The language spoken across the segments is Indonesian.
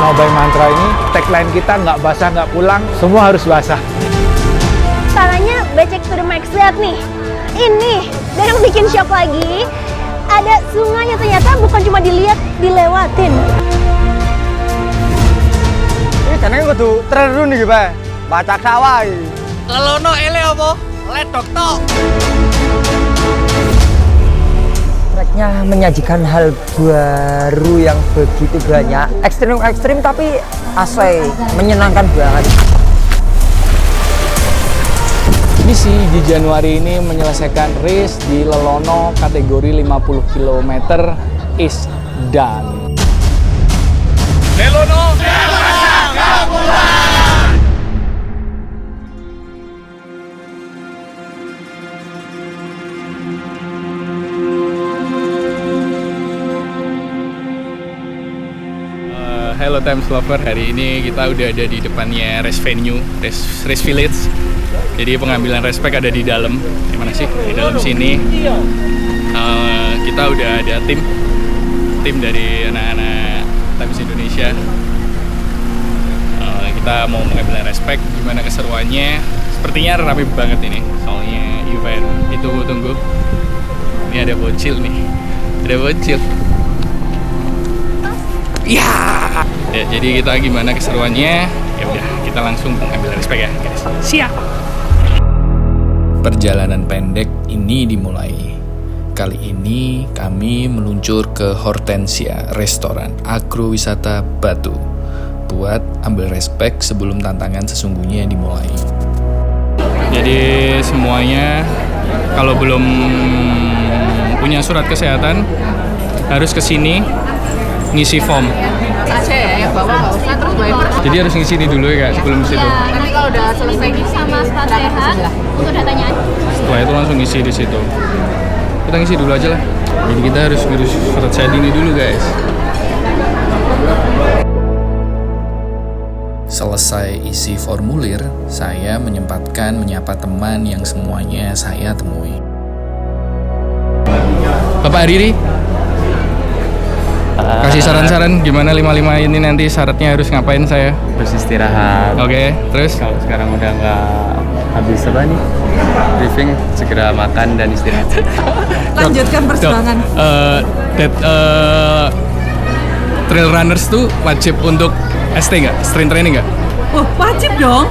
Danau by Mantra ini, tagline kita nggak basah nggak pulang, semua harus basah. Caranya becek to the max, lihat nih. Ini, dan yang bikin shock lagi, ada sungainya ternyata bukan cuma dilihat, dilewatin. Ini jenenge kudu terus nih, Pak. Bacak sawah iki. Lelono ele apa? Ledok tok. Treknya menyajikan hal baru yang begitu banyak. Ekstrim tapi asli menyenangkan banget. Misi di Januari ini menyelesaikan race di Lelono kategori 50 km is done. Lelono. Hello Times Lover, hari ini kita udah ada di depannya race venue, race village. Jadi pengambilan respect ada di dalam. Di mana sih? Di dalam sini. Kita udah ada tim dari anak-anak Times Indonesia. Kita mau mengambil respect. Gimana keseruannya? Sepertinya rame banget ini. Soalnya event itu tunggu. Ini ada bocil nih. Ada bocil. Ya, jadi kita gimana keseruannya? Ya udah, kita langsung ambil respect ya, guys. Siap. Perjalanan pendek ini dimulai. Kali ini kami meluncur ke Hortensia Restoran Agrowisata Batu buat ambil respect sebelum tantangan sesungguhnya dimulai. Jadi semuanya kalau belum punya surat kesehatan harus ke sini ngisi form. Jadi harus ngisi ini dulu ya kak sebelum situ. Nanti kalau udah selesai ngisi sama start sehat, untuk datanya aja. Setelah itu langsung ngisi di situ. Kita ngisi dulu aja lah. Jadi kita harus ngurus surat sehat ini dulu guys. Selesai isi formulir, saya menyempatkan menyapa teman yang semuanya saya temui. Bapak Riri, kasih saran-saran gimana 55 ini nanti syaratnya harus ngapain saya? Terus istirahat. Oke, terus? Kalau sekarang udah nggak habis apa nih? Briefing, segera makan dan istirahat. Lanjutkan perjuangan. Trail runners tuh wajib untuk ST nggak? Strength training nggak? Oh, wajib dong.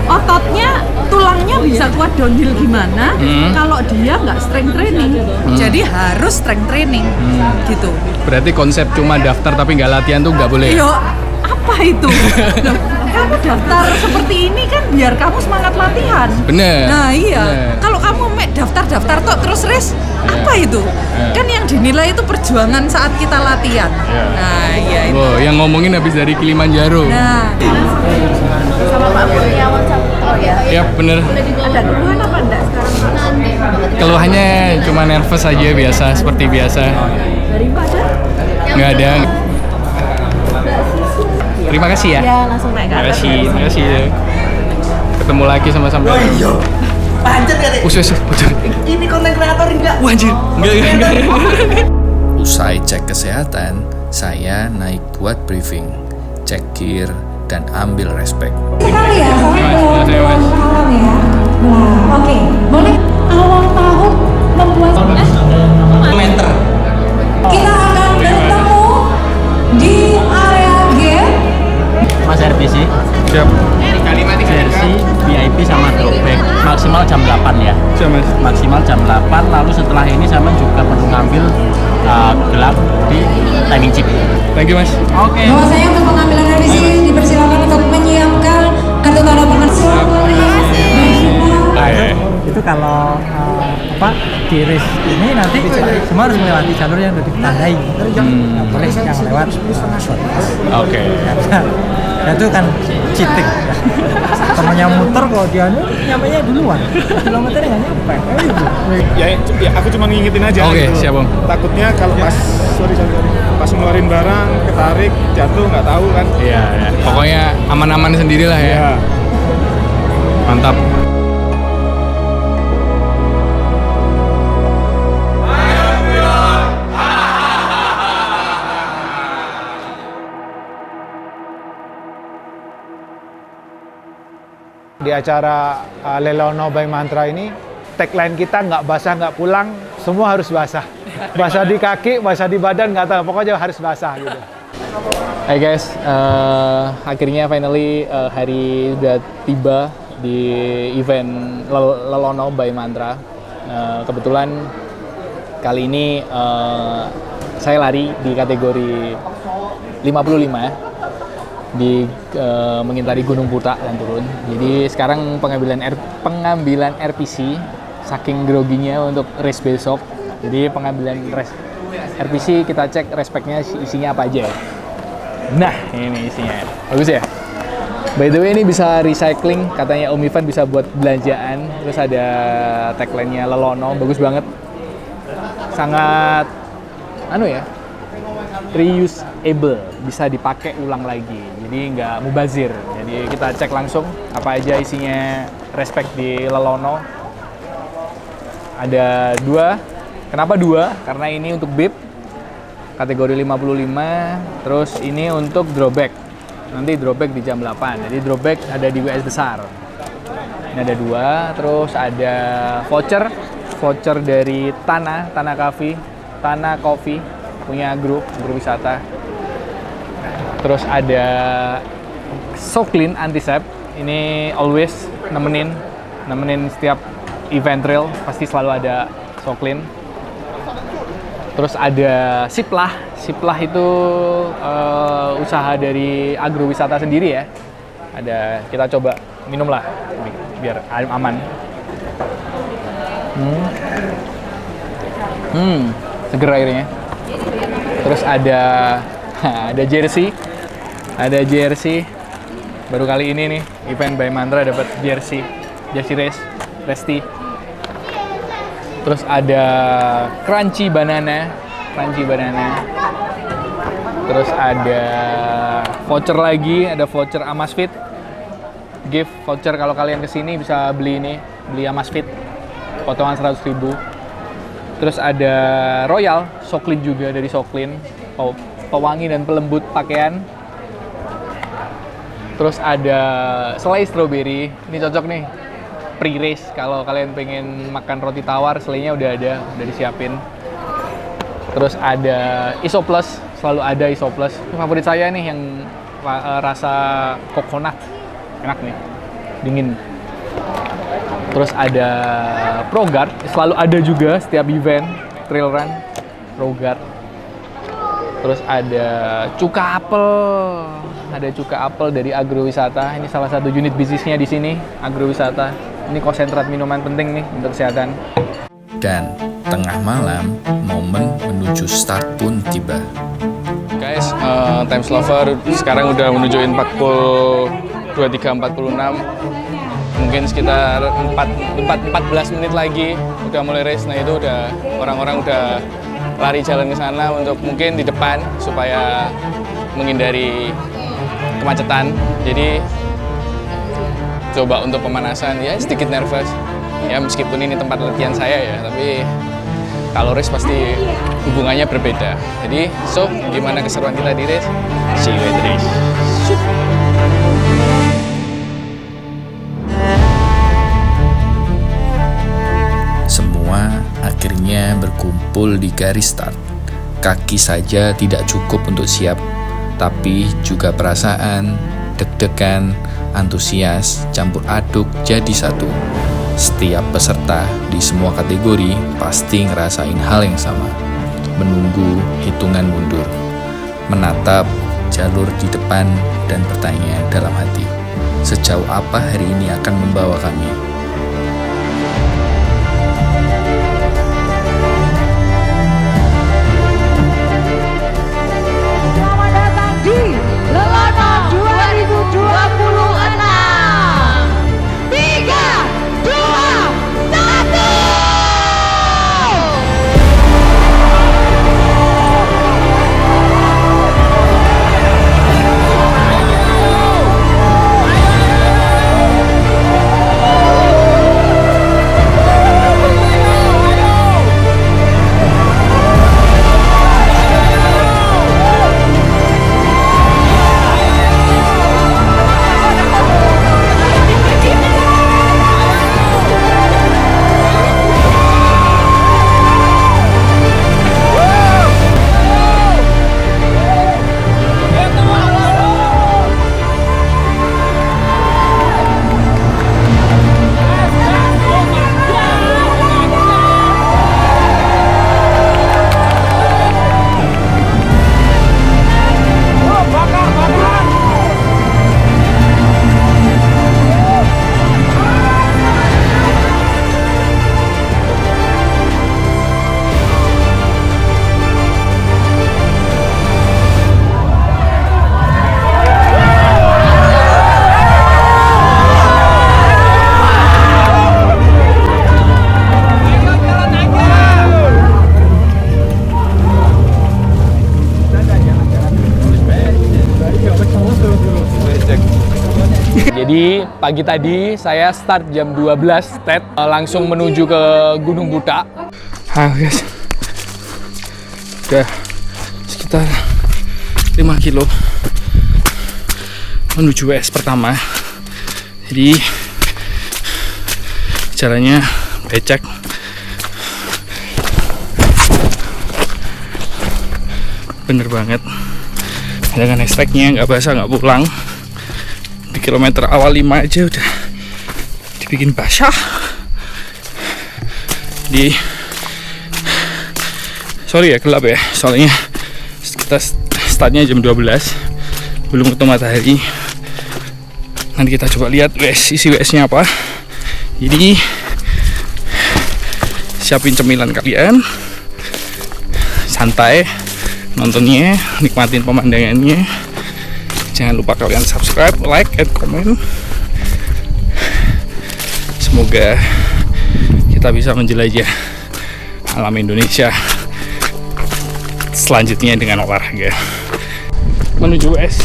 Ototnya, tulangnya bisa kuat downhill gimana kalau dia nggak strength training. Jadi harus strength training gitu. Berarti konsep cuma daftar tapi nggak latihan tuh nggak boleh? Yo, apa itu? Loh, kamu daftar seperti ini kan biar kamu semangat latihan. Bener. Nah iya, bener. kalau kamu daftar tok terus race, apa itu? Kan yang dinilai itu perjuangan saat kita latihan. Nah iya itu. Oh, yang ngomongin habis dari Kilimanjaro. Nah, Sama Pak Kurniawan Saputra ya. Ya bener. ada keluhan apa enggak sekarang? Keluhannya cuma nervous aja biasa, seperti biasa. Daripada? Nggak ada. Terima kasih ya. Ya langsung naik ke atas. Terima kasih. Ketemu lagi sama-sama. Pancet ya, Dek? Usus. Ini konten kreator enggak? Wajib. Enggak. Usai cek kesehatan, saya naik buat briefing, cek gear, dan ambil respect. Sekali ya, soalnya awal tahun ya. Nah, oke, boleh awal tahun membuat Komentar. kita akan bertemu di area game. Mas RPC, Siap. versi VIP sama dropback maksimal jam 8 ya. Siap mas. Maksimal jam 8, lalu setelah ini sama juga perlu ngambil gelar di timing chip. Thank you mas. Oke. Bahwasanya untuk pengambilan revisi dipersilakan untuk menyiapkan kartu tanda pengensian. Itu kalau di race ini nanti semua harus melewati jalur yang sudah ditandai. Nggak boleh yang lewat. Oke. Ya itu kan cheating. Temennya muter kok dia nyampainya duluan. Kilometernya nggak nyampe. Ya aku cuma ngingetin aja. Oke, gitu. siap, Om. Takutnya kalau pas pas ngeluarin barang ketarik jatuh nggak tahu kan. Iya. Pokoknya aman-aman sendirilah ya. Ya. Mantap. acara Lelono by Mantra ini, tagline kita nggak basah nggak pulang, semua harus basah. Basah di kaki, basah di badan, nggak tahu, pokoknya harus basah gitu. Hai guys, akhirnya finally hari udah tiba di event Lelono by Mantra. Kebetulan kali ini saya lari di kategori 55 di mengitari Gunung Putak dan turun. Jadi sekarang pengambilan RPC, saking groginya untuk race besok. Jadi pengambilan RPC kita cek respeknya isinya apa aja. Nah, ini isinya. Bagus ya? By the way, ini bisa recycling, katanya Om Ivan bisa buat belanjaan. Terus ada tagline-nya Lelono, bagus banget. Sangat reusable, bisa dipakai ulang lagi. Jadi nggak mubazir. Jadi kita cek langsung apa aja isinya respect di Lelono. Ada 2. Kenapa 2? Karena ini untuk bib kategori 55, terus ini untuk drawback. Nanti drawback di jam 8. Jadi drawback ada di WS besar. Ini ada 2, terus ada voucher dari Tanah Coffee punya grup wisata. Terus ada Soklin Antisep. Ini always nemenin setiap event trail, pasti selalu ada Soklin. Terus ada Siplah itu usaha dari agrowisata sendiri ya. Kita coba minum lah biar aman. Seger airnya. Terus ada jersey. Baru kali ini nih event by Mantra dapat jersey race Resti. Terus ada crunchy banana. Terus ada voucher lagi, ada voucher Amazfit. Gift voucher kalau kalian kesini bisa beli Amazfit. Potongan 100.000. Terus ada Royal Soklin juga dari Soklin, pewangi dan pelembut pakaian. Terus ada selai strawberry, ini cocok nih pre-race kalau kalian pengen makan roti tawar, selainya udah disiapin. Terus ada Isoplus, selalu ada Isoplus. Favorit saya nih yang rasa coconut, enak nih, dingin. Terus ada ProGuard, selalu ada juga setiap event trail run ProGuard. Terus ada cuka apel dari agrowisata. Ini salah satu unit bisnisnya di sini, agrowisata. Ini konsentrat minuman penting nih untuk kesehatan. Dan tengah malam, momen menuju start pun tiba. Guys, Times Lover sekarang udah menujuin pukul 23.46. Mungkin sekitar 14 menit lagi udah mulai race. Nah itu udah orang-orang udah lari jalan ke sana untuk mungkin di depan supaya menghindari kemacetan. Jadi coba untuk pemanasan ya sedikit nervous. Ya meskipun ini tempat latihan saya ya, tapi kalau race pasti hubungannya berbeda. Jadi gimana keseruan kita di race? See you at the race. Semua akhirnya berkumpul di garis start. Kaki saja tidak cukup untuk siap, tapi juga perasaan, deg-degan, antusias, campur aduk jadi satu. Setiap peserta di semua kategori pasti ngerasain hal yang sama. Menunggu hitungan mundur, menatap jalur di depan dan bertanya dalam hati, sejauh apa hari ini akan membawa kami? Selamat datang di Lelono 2026. 3, 2, 1. Jadi pagi tadi saya start jam 12 TED, langsung menuju ke Gunung Buta. Guys, udah sekitar 5 kilo menuju WS pertama. Jadi caranya becek. Bener banget. Dengan hashtagnya nggak basah nggak pulang. Di kilometer awal 5 aja udah dibikin basah. Sorry ya gelap ya, soalnya kita startnya jam 12, belum ketemu matahari. Nanti kita coba lihat isi WS-nya apa. Jadi siapin cemilan kalian, santai nontonnya, nikmatin pemandangannya. Jangan lupa kalian subscribe, like, and comment. Semoga kita bisa menjelajah alam Indonesia selanjutnya dengan olahraga. Menuju WS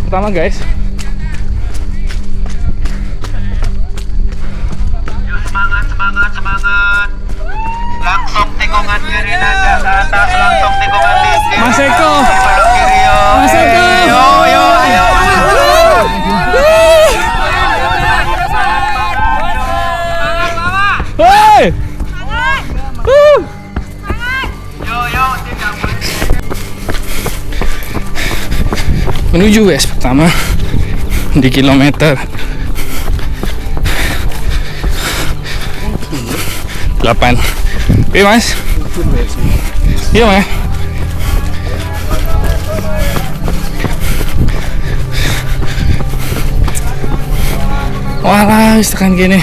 pertama guys. Semangat. Langsung tikungan kiri nada ke atas, langsung tikungan tinggi. Mas Eko. Kiri yo. Mas Eko. Yo. Hei. Menuju WS pertama di kilometer 8. Iya mas? Iya mas? Walah, tekan gini.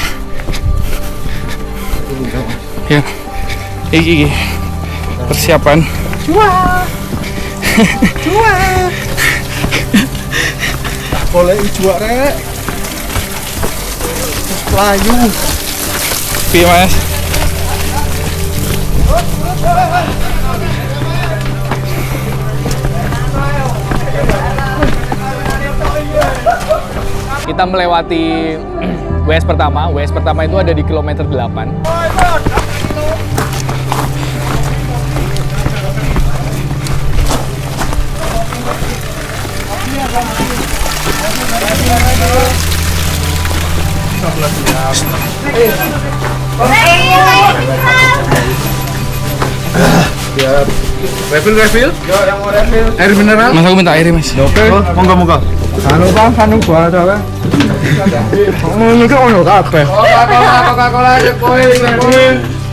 Ya, iki persiapan. Cuak. Boleh cuak rek. Layu. Iya mas? Kita melewati WS pertama. WS pertama itu ada di kilometer 8. Refill? Yo, yang mau refill. Air mineral? Mas aku minta air mas. Oke, monggo. Anu Bang, kanu gua ada Bang. Ngono kok ono kabeh. Coca-Cola aja kowe.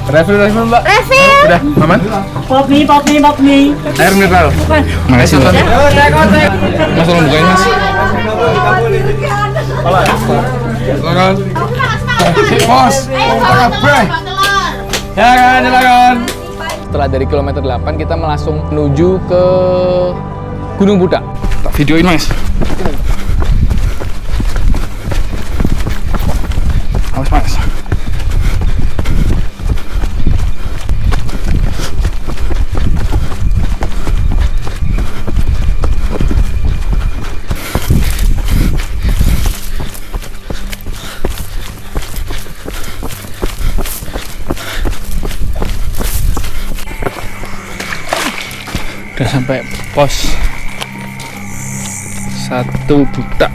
Refill Mbak. Refill. Udah, aman? Pop mie. Air mineral. Makasih mas. Mas tolong bukain mas. Silakan. Bos, kabeh. Silakan. Setelah dari kilometer 8 kita langsung menuju ke Gunung Buta. Tak videoin mas. Awas mas. Udah sampai pos 1 Buta.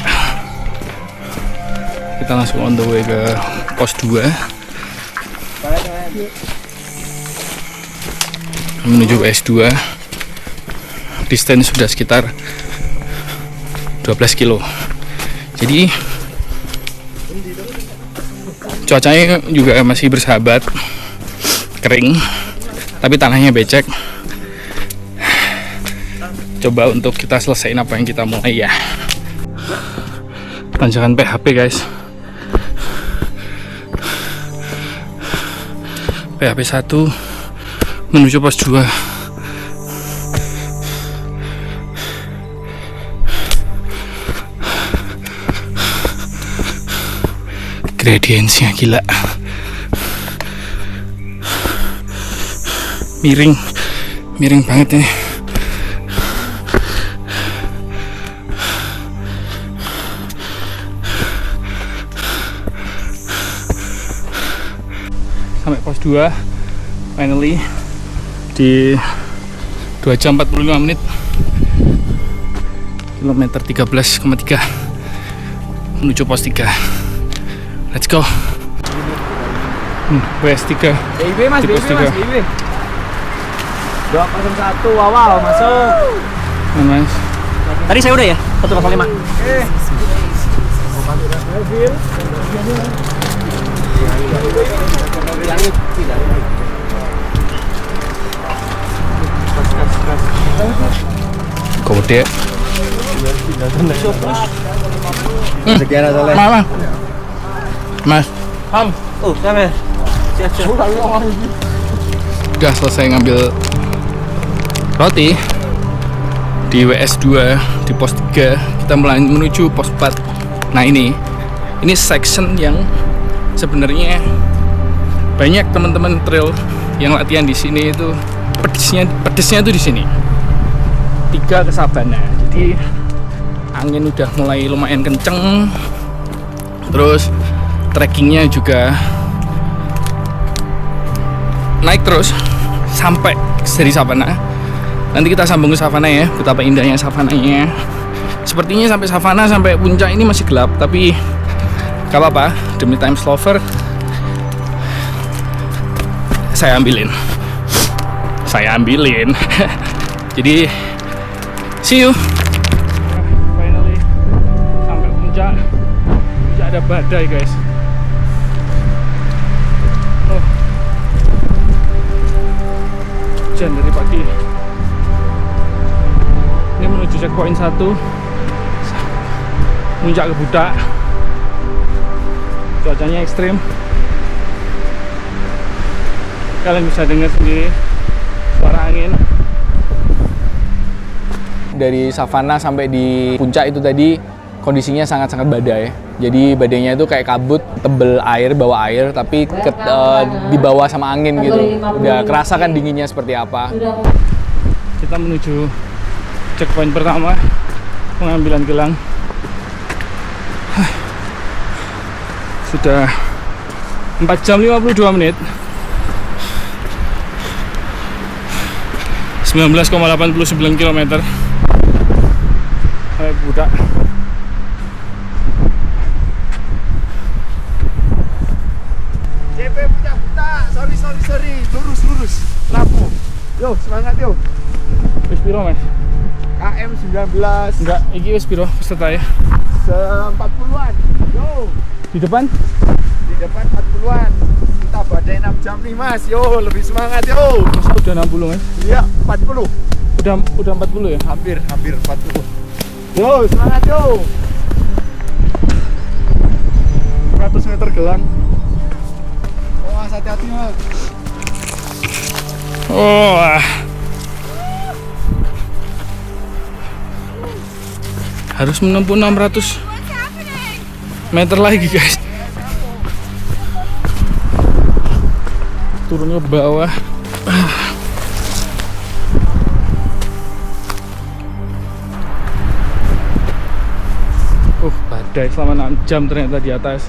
Kita langsung on the way ke pos 2 menuju S2. Distance sudah sekitar 12 kilo. Jadi cuacanya juga masih bersahabat, kering, tapi tanahnya becek. Coba untuk kita selesaiin apa yang kita mulai ya. Tanjakan PHP guys. PHP 1 menuju pos 2. Gradiensinya gila. Miring banget nih. sampai pos 2 finally di 2 jam 45 menit, kilometer 13,3 menuju pos 3. Let's go. WS 3 BIB mas, di pos 3. Mas, BIB 201 awal masuk. Mas. Tadi saya udah ya, 105. Gede. Sekian aja lah. Mama. Mas. Oh, sampai. Udah selesai ngambil roti di WS 2 di pos 3, kita menuju pos 4. Nah ini section yang sebenarnya banyak teman-teman trail yang latihan di sini itu pedesnya tuh di sini. 3 ke Savana, jadi angin udah mulai lumayan kenceng, terus trekkingnya juga naik terus sampai dari Savana. Nanti kita sambung ke Savana ya, betapa indahnya Savananya. Sepertinya sampai Savana, sampai puncak ini masih gelap, tapi gak apa-apa, demi time slover saya ambilin. Jadi see you. Finally sampai puncak ada badai guys. Hujan dari pagi. Ini menuju checkpoint 1, puncak ke Budak. Cuacanya ekstrim, kalian bisa dengar sendiri suara angin. Dari Savana sampai di puncak itu tadi kondisinya sangat-sangat badai. Jadi badainya itu kayak kabut tebel air, bawa air, tapi dibawa sama angin gitu. Udah kerasa kan dinginnya seperti apa. Kita menuju checkpoint pertama, pengambilan gelang. Sudah 4 jam 52 menit, 19,89 km sampai Budak. JP punya Budak, sorry, lurus, lampu. Yo, semangat yo. Wis piro, Mas? KM 19. Enggak, iki wis piro peserta ya? 40-an. Yo. Di depan? Di depan 40-an. Kita badai 6 jam nih Mas. Yo, lebih semangat yo. Masa udah 60, Mas? Iya, 40. Udah 40 ya? Hampir 40. Yo, semangat yo. 100 meter gelang. Oh, hati-hati Mas. Oh. Harus menempuh 600 meter lagi guys. Turun ke bawah. Badai selama 6 jam ternyata di atas.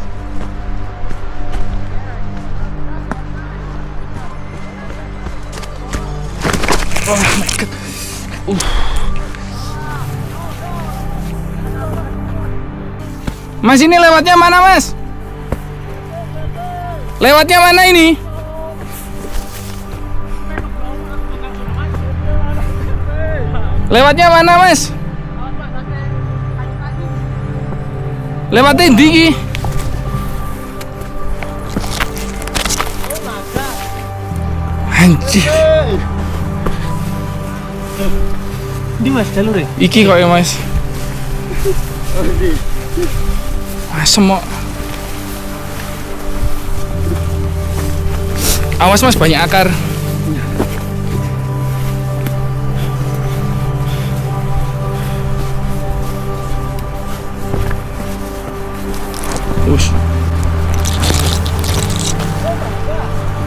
Oh my god. Mas, ini lewatnya mana, Mas? Lewatnya mana ini? Lewatnya mana, Mas? Lewatnya di. Anjir. Di Mas jalur ya? Iki kok ya Mas. Semua. Awas Mas, banyak akar. Ush.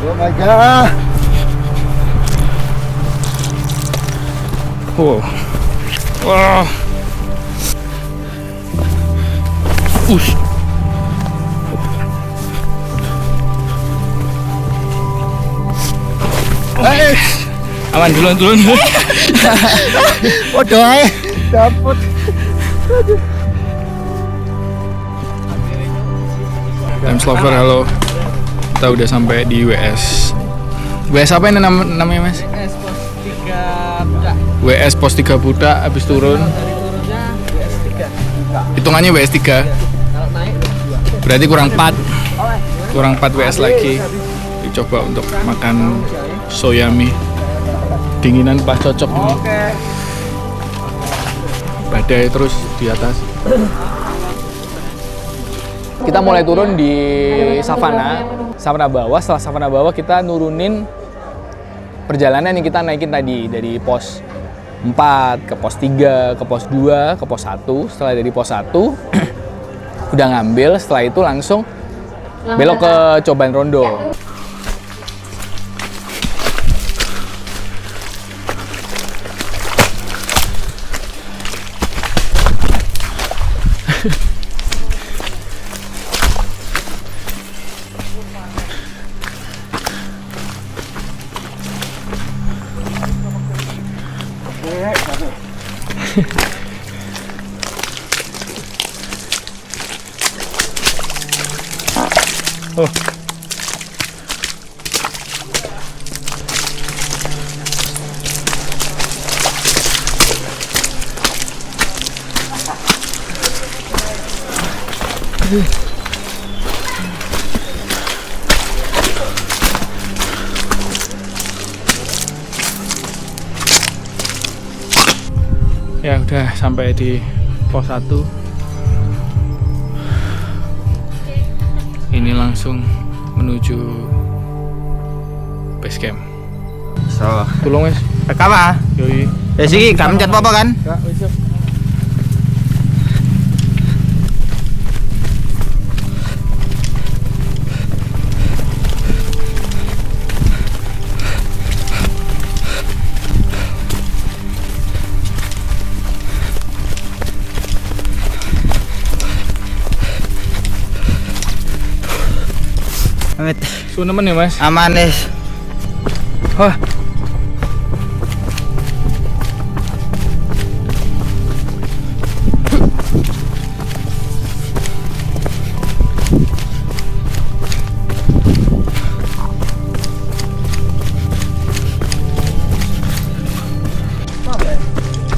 Oh my god. Wow. Wow. Ush. Aman duluan. Waduh ae. Dapet. Time Lover, halo. Kita udah sampai di WS. WS apa ini namanya Mas? WS Pos 3 Budak. WS Pos 3 Budak, habis turun. Turunnya WS 3. Hitungannya WS 3. Kalau naik Berarti kurang 4. Kurang 4 WS lagi. Dicoba untuk makan soyami. Dinginan pas cocok nih. Badai terus di atas. Kita mulai turun di Savana bawah. Setelah Savana bawah kita nurunin perjalanan yang kita naikin tadi dari pos 4 ke pos 3 ke pos 2 ke pos 1. Setelah dari pos 1 udah ngambil, setelah itu langsung belok ke Coban Rondo. Oh. Ya udah sampai di pos 1. Ini langsung menuju base camp. So, tolong wes. Rekam ah. Yoi. Ya sih, kamu cat apa kan? Enggak, wes. Sunemen ya Mas? Aman Nes. Wah.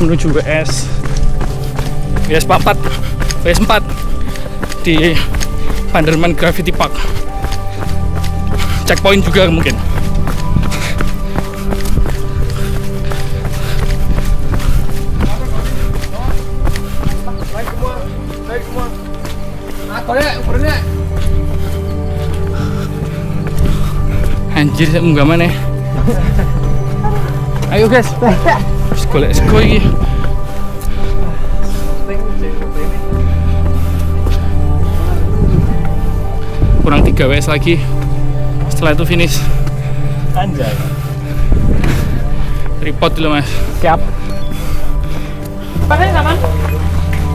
Menuju WS 4 di Panderman Graffiti Park. Checkpoint juga mungkin. Anjir, saya munggah mana? Ayo guys, sekolah iki. Kurang 3 WS lagi. Setelah itu finish. Anjay. Report dulu Mas. Siap. Pakai aman?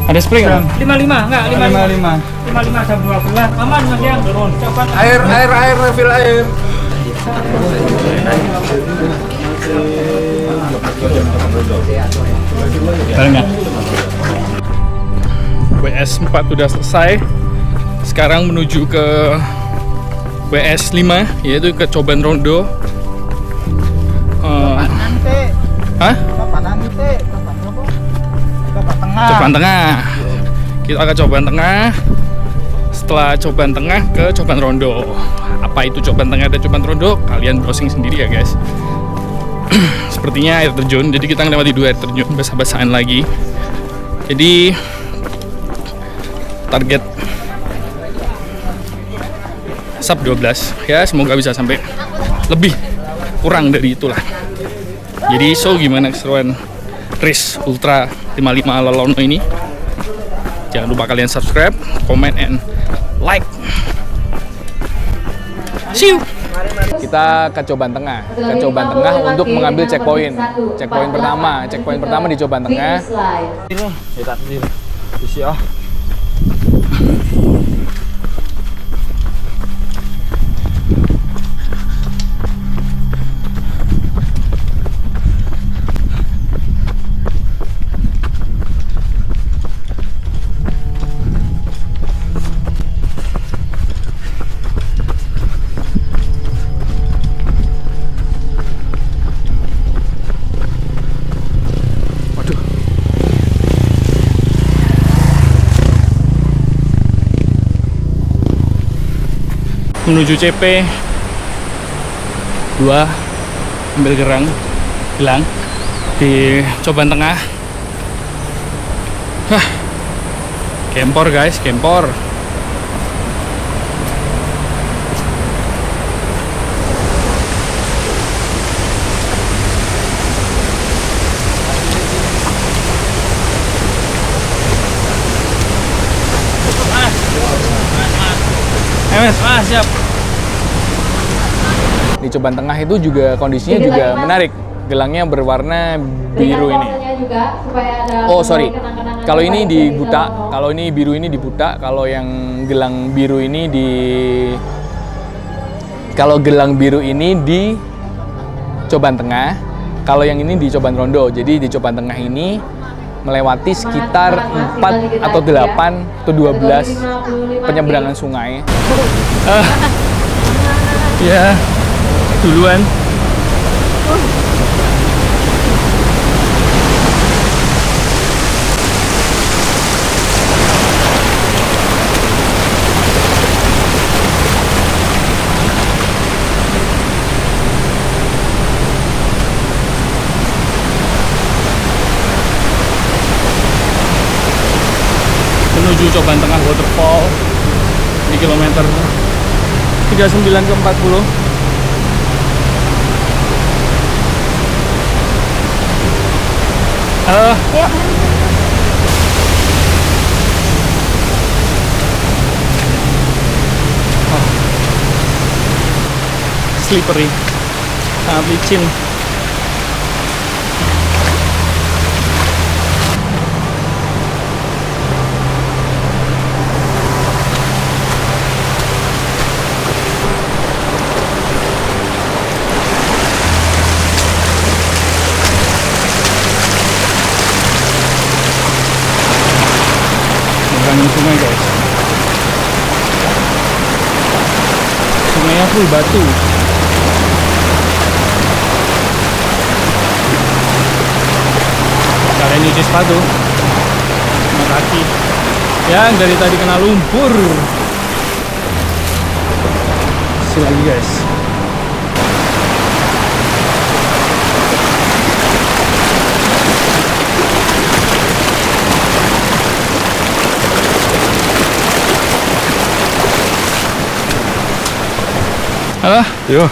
Ada spring kan? 55, enggak 55. 55 jam 12. Aman Mas yang turun. Coba Air, refill air. Bareng ya? WS 4 udah selesai. Sekarang menuju ke WS 5, yaitu ke Coban Rondo. Hah? Coban Tengah. Kita ke Coban Tengah. Setelah Coban Tengah ke Coban Rondo. Apa itu Coban Tengah dan Coban Rondo? Kalian browsing sendiri ya guys. Sepertinya air terjun, jadi kita ngelewati 2 air terjun, basah-basahan lagi. Jadi target sub 12 ya, semoga bisa sampai lebih kurang dari itulah. Jadi so gimana keseruan race Ultra 55 ala Lono ini? Jangan lupa kalian subscribe, comment, and like. See you. Kita ke Coban Tengah. Ke Coban Tengah untuk mengambil checkpoint. Checkpoint pertama di Coban Tengah. menuju CP 2 ambil gelang di Coban Tengah. Gempor guys, gempor. Siap. Di Coban Tengah itu juga kondisinya juga menarik. Gelangnya berwarna biru ini. Oh sorry, kalau ini di buta, kalau ini biru ini di buta, kalau yang gelang biru ini di, kalau gelang biru ini di Coban Tengah, kalau yang ini di Coban Rondo. Jadi di Coban Tengah ini melewati sekitar 4 atau 8 atau 12 penyeberangan sungai. Ya, duluan. Menuju Coban Tengah Waterfall di kilometer 39 ke 40. Yuk. Slippery, sangat licin. Sungai guys, sungainya full batu. Kalian nyuci sepatu sama kaki yang dari tadi kena lumpur. Lagi guys. Yo.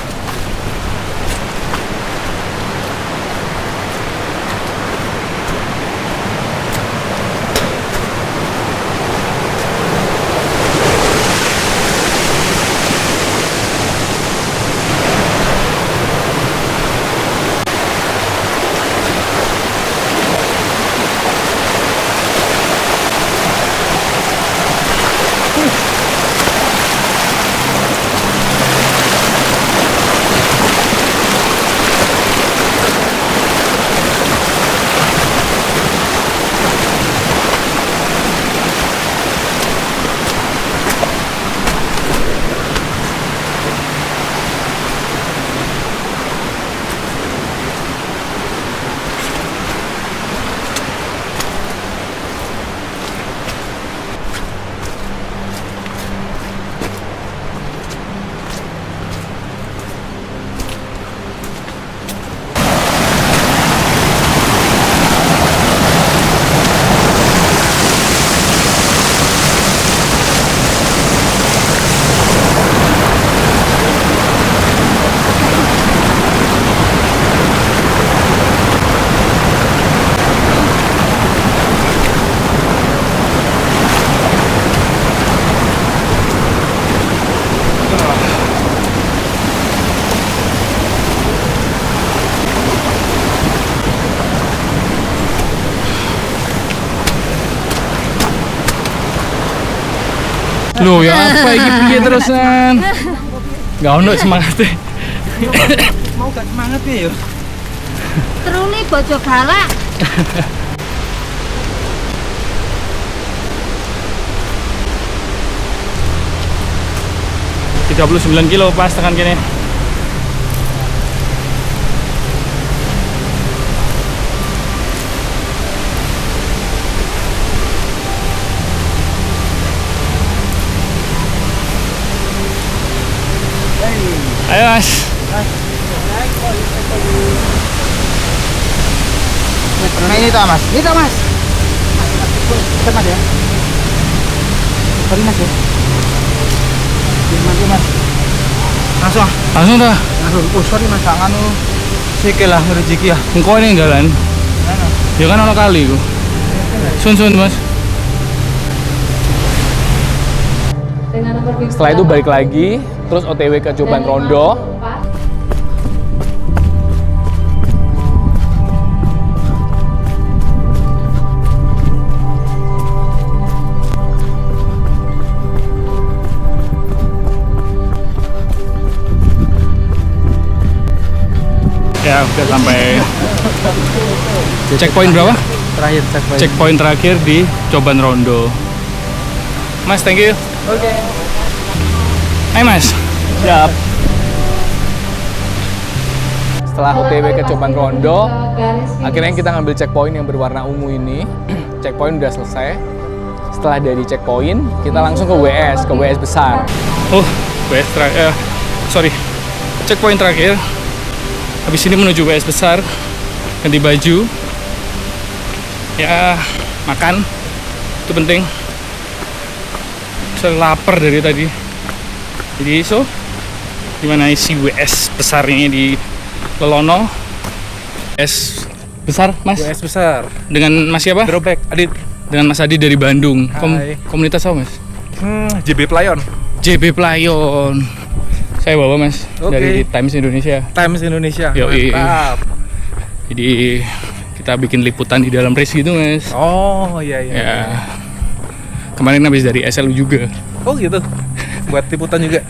Loh, ya apa iki piye terusan? Gak ono semangatnya. Mau gak semangat ya yo? Terus bojo galak. 39 kilo pas tekan kene. Ayo Mas. Nah ini tuh Mas. Ini tuh Mas. Cepat Mas ya. Sorry Mas ya. Mas. Langsung. Langsung dah. Langsung. Oh sorry Mas, jangan lu. Sikil lah rezeki ya. Engkau ini jalan. Ya kan ono kali ku. Sun Mas. Setelah itu balik lagi, terus OTW ke Coban Rondo. Ya udah sampai checkpoint berapa? Terakhir checkpoint. Checkpoint terakhir di Coban Rondo. Mas, thank you. Oke. Hai Mas. Siap. Setelah OTW ke Coban Rondo, akhirnya kita ngambil checkpoint yang berwarna ungu ini. Checkpoint udah selesai. Setelah dari checkpoint, kita langsung ke WS besar. Oh, WS terakhir. Sorry. Checkpoint terakhir. Habis ini menuju WS besar, ganti baju, ya makan, itu penting. Saya lapar dari tadi. Jadi gimana isi WS besarnya di Lelono? WS besar, Mas? WS besar. Dengan Mas siapa? Drobek, Adit. Dengan Mas Adit dari Bandung. Hai. Komunitas apa Mas? JB Playon. JB Playon. Saya bawa Mas, Oke. dari Times Indonesia. Times Indonesia. Yoi. Mantap. Jadi kita bikin liputan di dalam race gitu Mas. Oh iya. Ya. Kemarin habis dari SLU juga. Oh gitu. Buat liputan juga.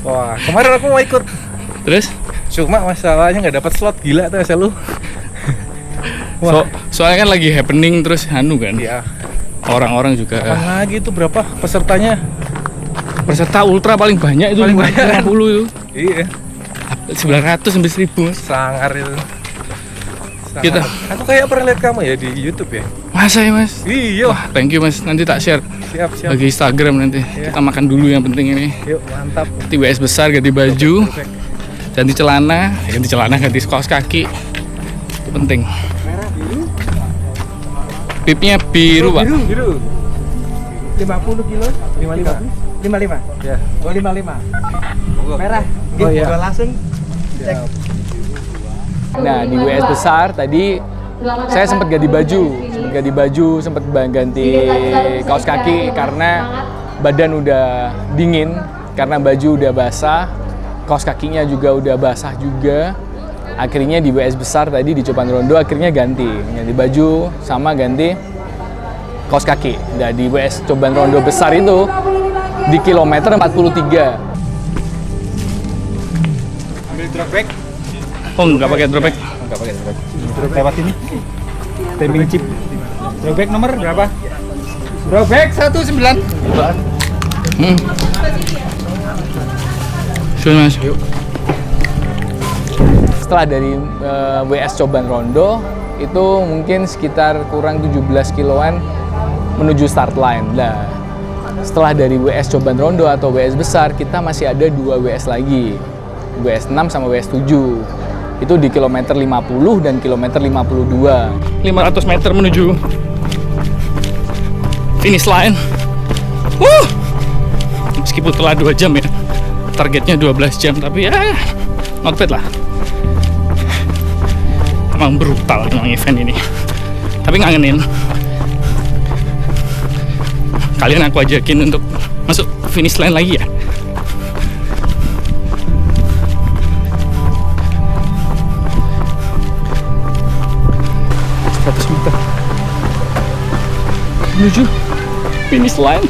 Wah, kemarin aku mau ikut. Terus? Cuma masalahnya nggak dapat slot, gila tuh SLU. Soalnya kan lagi happening terus kan. Iya. Orang-orang juga. Kapan lagi tuh berapa pesertanya? Peserta ultra paling banyak itu, paling banyak. 50 itu. Iya. 900 sampai 1000 Mas. Sangar itu. Sangar. Kita. Aku kayak pernah lihat kamu ya di YouTube ya. Masa ya Mas? Iya. Wah, thank you Mas. Nanti tak share. Siap. Bagi Instagram nanti. Iya. Kita makan dulu yang penting ini. Yuk, mantap. Ganti WS besar, ganti baju, ganti celana, ganti kaos kaki. Itu penting. Pipnya biru, Pak. Biru. 50 kilo? 55. Ya. Oh 55. Merah. Oh iya. Langsung cek. Nah, di WS besar tadi saya sempat ganti baju, sempat ganti kaos kaki karena badan udah dingin, karena baju udah basah, kaos kakinya juga udah basah juga. Akhirnya di WS besar tadi di Coban Rondo akhirnya ganti baju sama ganti kaos kaki. Nah, di WS Coban Rondo besar itu di kilometer 43. Ambil drop back. Oh, nggak pakai dropback. Enggak pakai drop back. Drop lewat ini. Timing chip. Drop back nomor berapa? Drop back 19. Mas. Setelah dari WS Coban Rondo itu mungkin sekitar kurang 17 kiloan menuju start line. Nah, setelah dari WS Coban Rondo atau WS besar kita masih ada 2 WS lagi, WS 6 sama WS 7. Itu di kilometer 50 dan kilometer 52. 500 meter menuju finish line. Meskipun telah 2 jam ya, targetnya 12 jam, tapi ya not bad lah. Emang brutal emang event ini, tapi ngangenin. Kalian aku ajakin untuk masuk finish line lagi ya. Menuju finish line.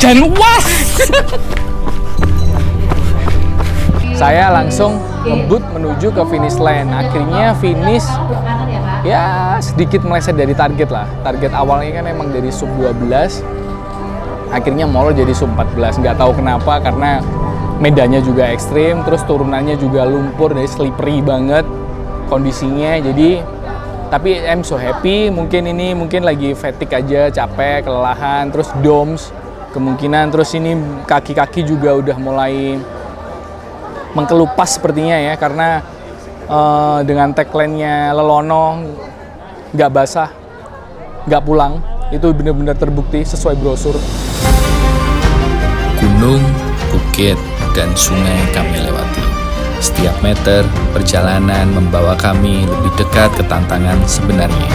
Dan was. Saya langsung ngebut menuju ke finish line. Akhirnya finish ya sedikit meleset dari target lah. Target awalnya kan emang dari sub 12. Akhirnya molor jadi sub 14. Nggak tahu kenapa, karena medannya juga ekstrim, terus turunannya juga lumpur, dari slippery banget. kondisinya. Jadi tapi I'm so happy, mungkin lagi fatigue aja, capek, kelelahan, terus DOMS kemungkinan, terus ini kaki-kaki juga udah mulai mengkelupas sepertinya ya, karena dengan tagline-nya Lelono nggak basah, nggak pulang, itu benar-benar terbukti sesuai brosur. Gunung, bukit, dan sungai kami lewati. Setiap meter perjalanan membawa kami lebih dekat ke tantangan sebenarnya.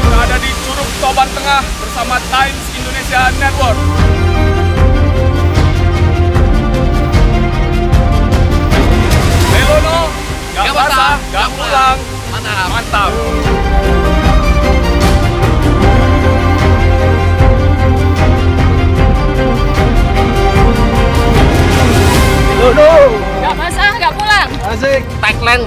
Berada di Curug Toban Tengah bersama Times Indonesia Network. Lelono, gak basah, gak pulang. Mantap. Gak basah, gak pulang. Asik. Tagline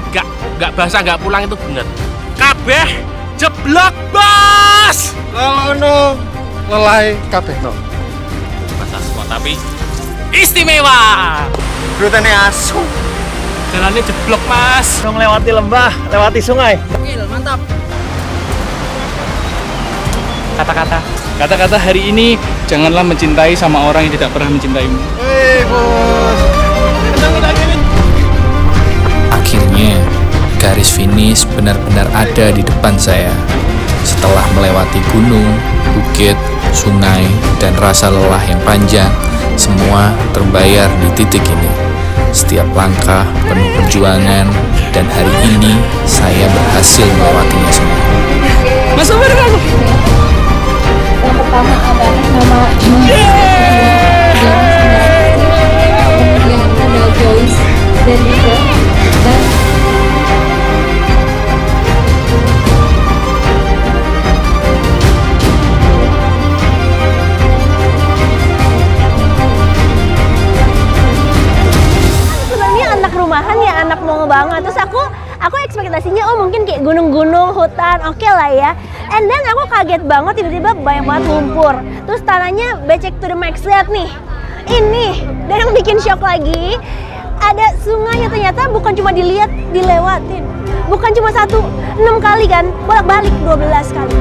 gak basah gak pulang itu bener. Kabeh jeblok bos. Lelono lelai kabeh no. Basah semua tapi istimewa. Rutene asu. Jalannya jeblok mas. Dong lewati lembah, lewati sungai. Mantap. Kata-kata hari ini, janganlah mencintai sama orang yang tidak pernah mencintaimu. Bos. Akhirnya, garis finish benar-benar ada di depan saya. Setelah melewati gunung, bukit, sungai, dan rasa lelah yang panjang, semua terbayar di titik ini. Setiap langkah penuh perjuangan, dan hari ini saya berhasil melewatinya semua. Mas Umar kamu. Yang pertama adalah nama kemudian ada Joyce dan juga dan sebenarnya anak rumahan ya, anak mau banget. Terus aku ekspektasinya mungkin kayak gunung-gunung, hutan, oke lah ya. And then aku kaget banget tiba-tiba banyak banget lumpur. Terus tanahnya becek to the max, lihat nih. Ini, dan yang bikin shock lagi, ada sungainya ternyata bukan cuma dilihat, dilewatin. Bukan cuma 1, 6 kali kan, bolak-balik 12 kali.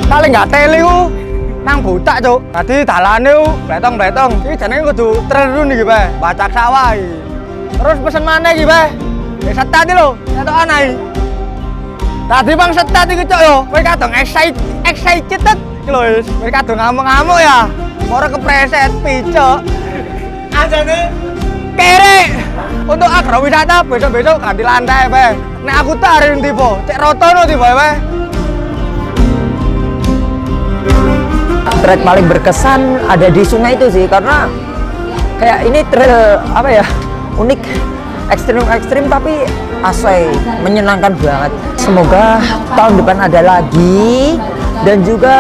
Paling gak teli ku nang butak cuk. Dadi dalane ku bletong-bletong. Iki jenenge kudu trerun iki bae, bacak sawah iki. Terus pesen maneh iki bae. Ya setat iki lho, ketokan ae. Tadi bang setat iki cuk yo, kowe kadang excited iki lho wis. Kowe kadang ngamuk-ngamuk ya. Moro kepreset picuk. Ajane kere. Untuk agrowisata besok-besok ganti lantai bae. Nek aku tak arep tiba, cek rotono tiba bae. Trek paling berkesan ada di sungai itu sih, karena kayak ini trail apa ya, unik, ekstrim tapi asai, menyenangkan banget. Semoga tahun depan ada lagi, dan juga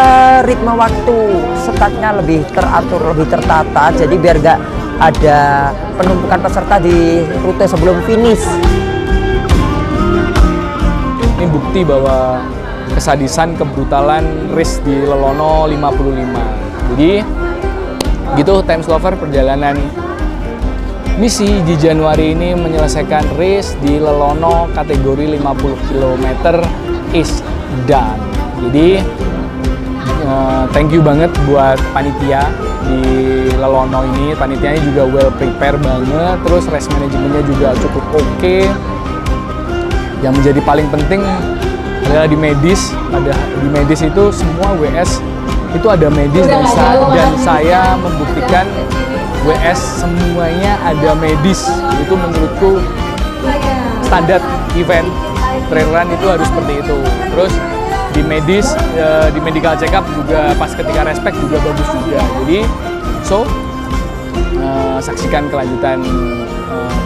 ritme waktu startnya lebih teratur, lebih tertata, jadi biar gak ada penumpukan peserta di rute sebelum finish. Ini bukti bahwa kesadisan, kebrutalan race di Lelono 55. Jadi gitu Times Lover, perjalanan misi di Januari ini menyelesaikan race di Lelono kategori 50 km is done. Jadi thank you banget buat panitia di Lelono ini. Panitianya juga well prepare banget, terus race manajemennya juga cukup oke. Yang menjadi paling penting adalah di medis. Di medis itu semua WS itu ada medis, dan saya membuktikan WS semuanya ada medis. Itu menurutku standar event trail run itu harus seperti itu. Terus di medis, di medical check up juga pas ketika respect juga bagus juga. Jadi saksikan kelanjutan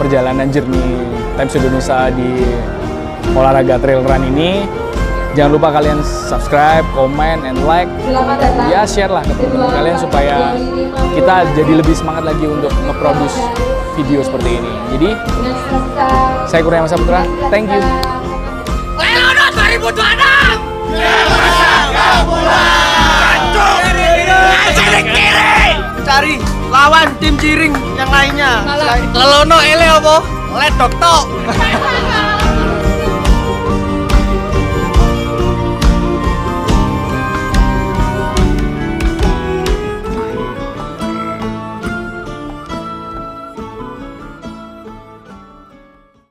perjalanan journey Times Indonesia di olahraga trail run ini. Jangan lupa kalian subscribe, comment, and like. Ya, share lah ke teman-teman kalian supaya kita jadi lebih semangat lagi untuk nge-produce video seperti ini. Jadi, saya Kurnia Mas Saputra, thank you. Lelono 2026! Gak pulang! Gantung! Jadi kiri! melawan tim Ciring yang lainnya. Lelono ele apa? Ledok tok.